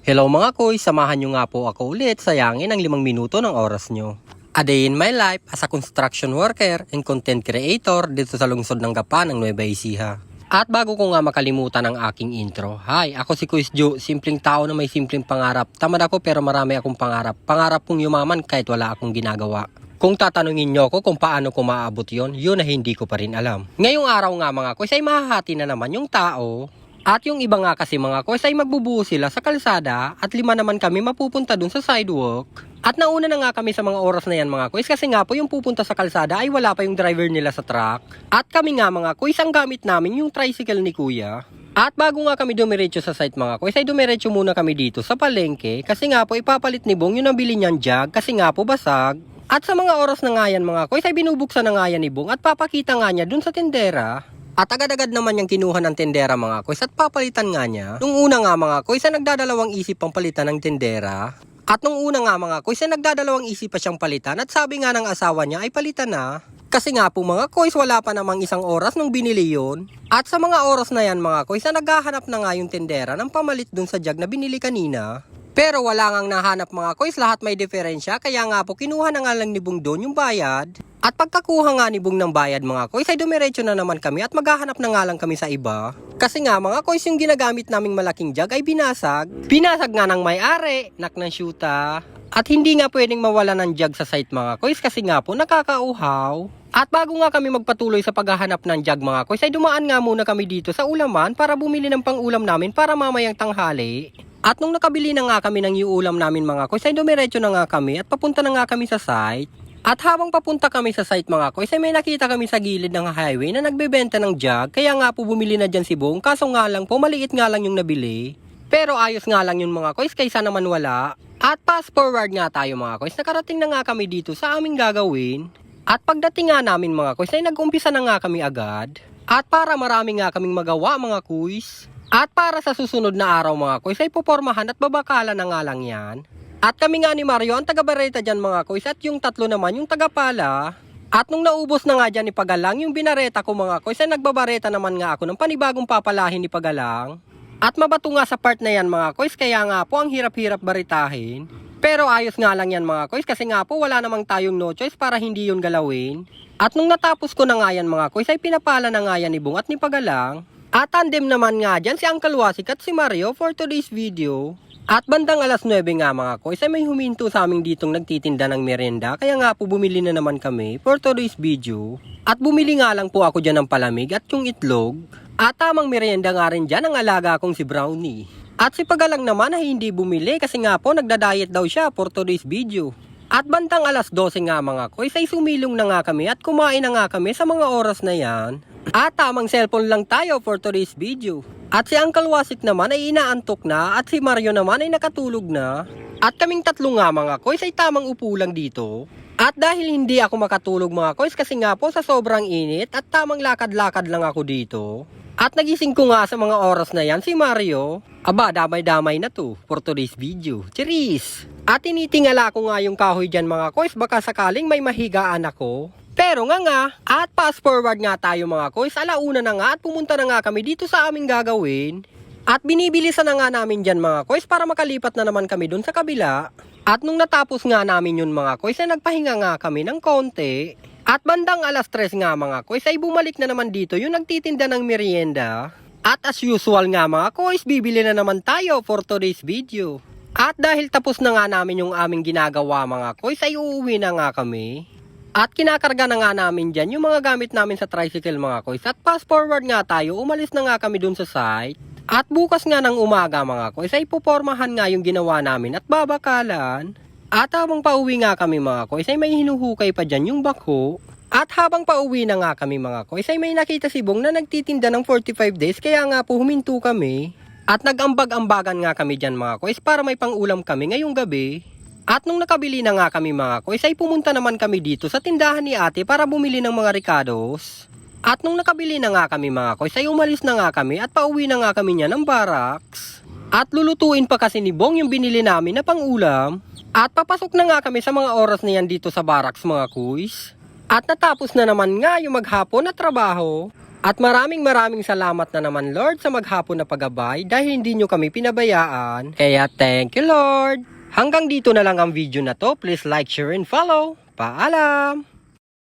Hello mga koy, samahan nyo nga po ako ulit sayangin ang 5 minuto ng oras nyo. A day in my life as a construction worker and content creator dito sa lungsod ng Gapan ng Nueva Ecija. At bago ko nga makalimutan ang aking intro, hi, ako si Kuis Joe, simpleng tao na may simpleng pangarap. Tamad ako pero marami akong pangarap. Pangarap kong yumaman kahit wala akong ginagawa. Kung tatanungin nyo ko kung paano ko maabot yun na hindi ko pa rin alam. Ngayong araw nga mga koy, ay mahahati na naman yung tao. At yung iba nga kasi mga koy, ay magbubuo sila sa kalsada at 5 naman kami mapupunta dun sa sidewalk. At nauna na nga kami sa mga oras na yan mga koy, kasi nga po yung pupunta sa kalsada ay wala pa yung driver nila sa truck. At kami nga mga koy, ang gamit namin yung tricycle ni kuya. At bago nga kami dumiretso sa site mga koy, ay dumiretso muna kami dito sa palengke kasi nga po ipapalit ni Bong yung nabili niyang jug kasi nga po basag. At sa mga oras na nga yan mga koy, ay binubuksan na nga yan ni Bong at papakita nga niya dun sa tindera. At agad-agad naman niyang kinuha ng tindera mga koy at papalitan nga niya. Nung una nga mga koy, nagdadalawang isip pang palitan ng tindera. At nung una nga mga koy, nagdadalawang isip pa siyang palitan at sabi nga ng asawa niya ay palitan na. Kasi nga po mga koy, wala pa namang 1 oras nung binili yun. At sa mga oras na yan mga koy, naghahanap na nga yung tindera ng pamalit dun sa jug na binili kanina. Pero wala ngang nahanap mga koy, lahat may diferensya kaya nga po kinuha na nga lang ni Bong doon yung bayad. At pagkakuha nga ni Bong ng bayad mga koy, ay dumiretso na naman kami at maghahanap na nga lang kami sa iba. Kasi nga mga koy, yung ginagamit naming malaking jug ay binasag. Binasag nga ng may-ari, nak ng syuta. At hindi nga pwedeng mawala ng jug sa site mga koy kasi nga po nakakauhaw. At bago nga kami magpatuloy sa paghahanap ng jug mga koy, ay dumaan nga muna kami dito sa ulaman para bumili ng pang-ulam namin para mamayang tanghali. At nung nakabili na nga kami ng iuulam namin mga koy, ay dumiretso na nga kami at papunta na nga kami sa site. At habang papunta kami sa site mga koy, ay may nakita kami sa gilid ng highway na nagbebenta ng jug. Kaya nga po bumili na dyan si Bong, kaso nga lang po maliit nga lang yung nabili. Pero ayos nga lang yun mga koy, kaysa naman wala. At fast forward nga tayo mga koy, nakarating na nga kami dito sa aming gagawin. At pagdating nga namin mga koy, ay nag-umpisa na nga kami agad. At para marami nga kaming magawa mga kuys. At para sa susunod na araw mga koy, ay pupormahan at babakalan na nga lang yan. At kami nga ni Mario ang taga-bareta dyan mga koy, at yung 3 naman yung taga-pala. At nung naubos na nga dyan ni Pagalang yung binareta ko mga koy, ay nagbabareta naman nga ako ng panibagong papalahin ni Pagalang. At mabato nga sa part na yan mga koy, kaya nga po ang hirap-hirap baritahin. Pero ayos nga lang yan mga koy, kasi nga po wala namang tayong no choice para hindi yun galawin. At nung natapos ko na nga yan mga koy, ay pinapala na nga yan ni Bong at ni Pagalang. At tandem naman nga dyan si Uncle Wasik at si Mario for today's video. At bandang alas 9 nga mga koy, ay may huminto sa aming ditong nagtitinda ng merienda. Kaya nga po bumili na naman kami for today's video. At bumili nga lang po ako dyan ng palamig at yung itlog. At tamang merienda nga rin dyan ang alaga kong si Brownie. At si Pagalang naman ay hindi bumili kasi nga po nagda-diet daw siya for today's video. At bandang alas 12 nga mga koy, ay sumilong na nga kami at kumain na nga kami sa mga oras na yan. At tamang cellphone lang tayo for today's video. At si Uncle Wasik naman ay inaantok na at si Mario naman ay nakatulog na. At kaming 3 nga mga koy ay tamang upo lang dito. At dahil hindi ako makatulog mga koy kasi nga po sa sobrang init at tamang lakad-lakad lang ako dito. At nagising ko nga sa mga oras na yan si Mario. Aba, damay-damay na to for today's video. Cheers! At tinitingala ko nga yung kahoy dyan mga koy, baka sakaling may mahigaan ako. Pero nga, at fast forward nga tayo mga koy, alauna na nga at pumunta na nga kami dito sa aming gagawin. At binibilisan na nga namin dyan mga koy para makalipat na naman kami dun sa kabila. At nung natapos nga namin yun mga koy, ay nagpahinga nga kami ng konti. At bandang alas 3 nga mga koy, ay bumalik na naman dito yung nagtitinda ng merienda. At as usual nga mga koy, bibili na naman tayo for today's video. At dahil tapos na nga namin yung aming ginagawa mga koy, ay uuwi na nga kami. At kinakarga na nga namin dyan yung mga gamit namin sa tricycle mga koy. At fast forward nga tayo, umalis na nga kami dun sa site. At bukas nga ng umaga mga koy, ay pupormahan nga yung ginawa namin at babakalan. At habang pauwi nga kami mga koy, ay may hinuhukay pa dyan yung bako. At habang pauwi na nga kami mga koy, ay may nakita si Bong na nagtitinda ng 45 days. Kaya nga po huminto kami. At nag-ambag-ambagan nga kami dyan mga koy para may pang-ulam kami ngayong gabi. At nung nakabili na nga kami mga koy, ay pumunta naman kami dito sa tindahan ni ate para bumili ng mga ricados. At nung nakabili na nga kami mga koy, ay umalis na nga kami at pauwi na nga kami niya ng barracks. At lulutuin pa kasi ni Bong yung binili namin na pang-ulam. At papasok na nga kami sa mga oras na yan dito sa barracks mga kuys. At natapos na naman nga yung maghapon na trabaho. At maraming salamat na naman Lord sa maghapon na paggabay dahil hindi nyo kami pinabayaan. Kaya thank you Lord! Hanggang dito na lang ang video na to. Please like, share, and follow. Paalam!